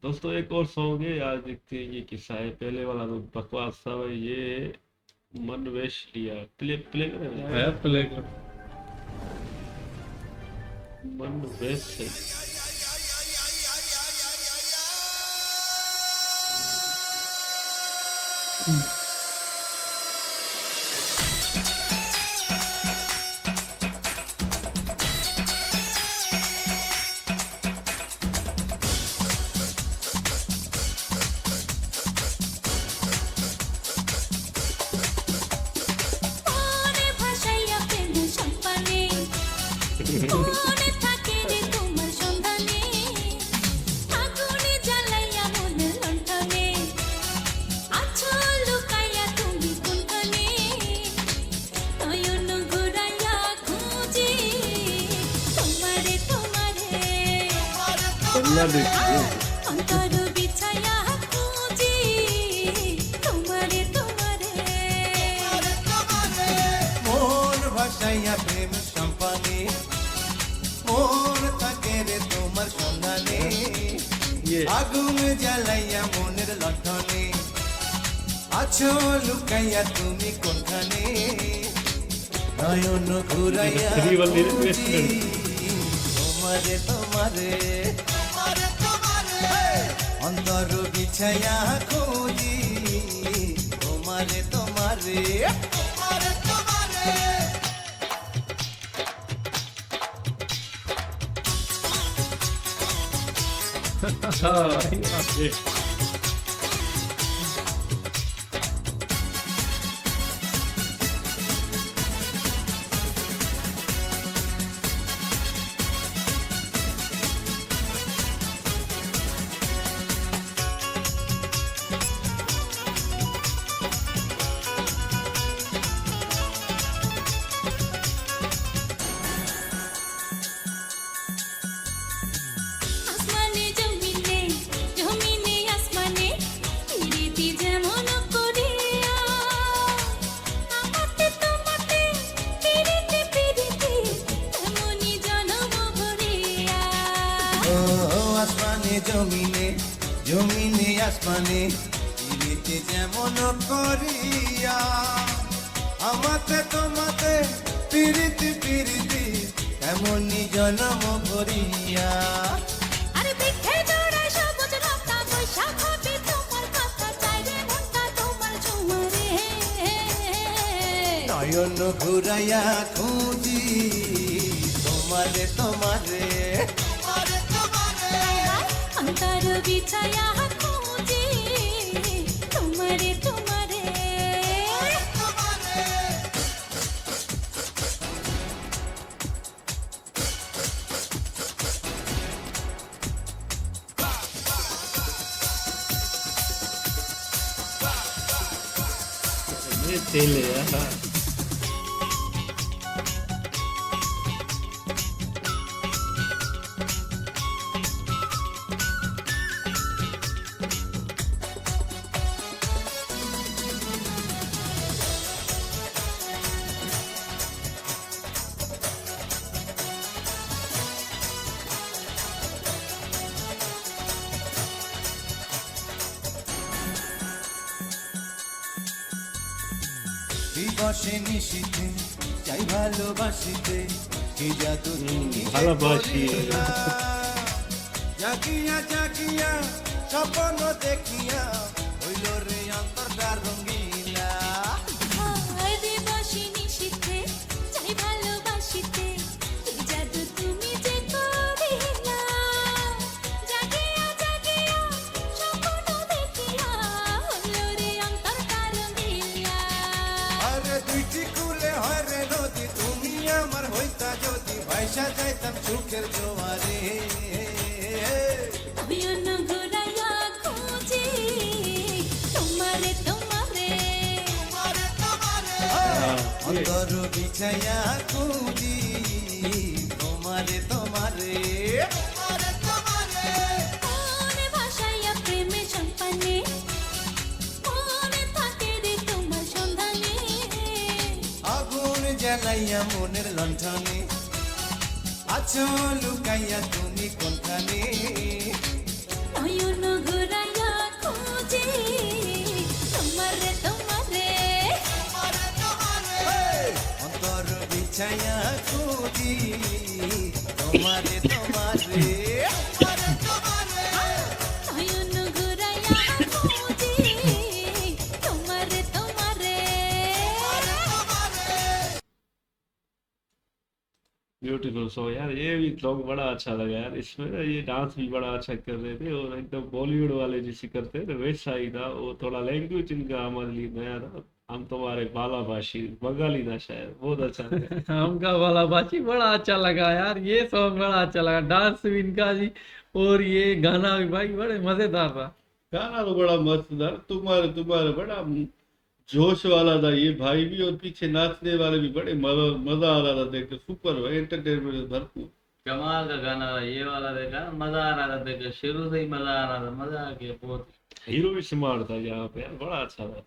दोस्तों एक और सॉन्ग है, आज देखते हैं ये किस्सा है। पहले वाला तो बकवास था भाई, ये मन वेश लिया। प्ले प्ले करें है यार। प्ले कर। मन वेश है। মনে ভাসাইয়া প্রেম সম্পানে মনে থাকে রে তোমার সন্ধানে আগুনে জ্বালাইয়া মনের লণ্ঠনে আছো লুকাইয়া তুমি কোনখানে নয়ন ঘুরাইয়া খুঁজি তোমারে তোমারে पगला देखिए। অন্তর বিছাইয়া খুঁজি তোমারে তোমারে মন ভাসাইয়া প্রেম সম্পানে মন থাকে রে তোমার সন্ধানে ये আগুন জ্বালাইয়া মনের লণ্ঠনে আছো লুকাইয়া তুমি কোনখানে নয়ন ঘুরাইয়া थ्री वन लिरिक খুঁজি वेस्टर्न। তোমারে অন্তর বিছাইয়া খুঁজি তোমারে তোমারে हाँ ये আসমানে জমিনে জমিনে আসমানে প্রীতি যেমন করিয়া আমাতে তোমাতে প্রীতি প্রীতি তেমনি জনম ভরিয়া ও আসমানে জমিনে জমিনে আসমানে পিরিতি যেমন করিয়া আমাতে তোমাতে পিরিতি পিরিতি তেমনি জনম ভরিয়া আরে বৃক্ষে জোড়ায় সবুজ লতা বৈশাখ হবে তোমার কথা চাই রে মনটা তোমার ঝুমরে নয়ন ঘুরাইয়া খুঁজি তোমারে তোমারে অন্তর বিছায়া খুঁজি তোমারে তোমারে तेल है यार। দিবসে নিশীথে চাই ভালোবাসিতে কি জাদু তুমি যে ভালোবাসি। করিলা। জাগিয়া জাগিয়া স্বপ্ন দেখিয়া হইল রে অন্তরটা রঙ্গিলা হায় দিবসে নিশীথে চাই ভালোবাসিতে কি জাদু তুমি যে করিলা জাগিয়া জাগিয়া স্বপ্ন দেখিয়া হলো রে অন্তরটা রঙিলা আরে দুইটি কুলে হয় রে নদী তুমি আমার হইতা যদি ভাইসা যাইতাম সুখের জোয়ারে নয়ন ঘুরাইয়া খুঁজি তোমারে তোমারে অন্তর বিছাইয়া খুঁজি তোমারে তোমারে মনে ভাসাইয়া প্রেমে সম্পানে মনে থাকে রে তোমার সন্ধানে আগুন জ্বালাইয়া মনের লণ্ঠনে আছো লুকাইয়া তুমি কোনখানে নয়ন बाबूजी तुम्हारे तुम्हारे ब्यूटीफुल सॉन्ग यार, ये भी सॉन्ग बड़ा अच्छा लगा यार। इसमें ना ये डांस भी बड़ा अच्छा कर रहे थे, और एकदम बॉलीवुड वाले जैसे करते हैं ना वैसा ही था। वो थोड़ा लैंग्वेज इनका हमारे लिए नया था। हम तुम्हारे बाला भाषी बंगाली था शायद, बहुत अच्छा लगा। हमका वाला बाची बड़ा अच्छा लगा यार, ये सॉन्ग बड़ा अच्छा लगा, डांस भी इनका जी और ये गाना भी भाई बड़े मजेदार था। गाना तो बड़ा मस्त था, तुम्हारे तुम्हारे बड़ा जोश वाला था ये भाई भी, और पीछे नाचने वाले भी बड़े मजा मजा आ रहा था देख के, सुपर एंटरटेनमेंट भरपूर। कमाल का गाना था ये वाला, देखा मजा आ रहा था देख के, शुरू से ही मजा आ रहा था, मजा आ गया बहुत। हीरो भी स्मार्ट था यहाँ पे यार, बड़ा अच्छा था।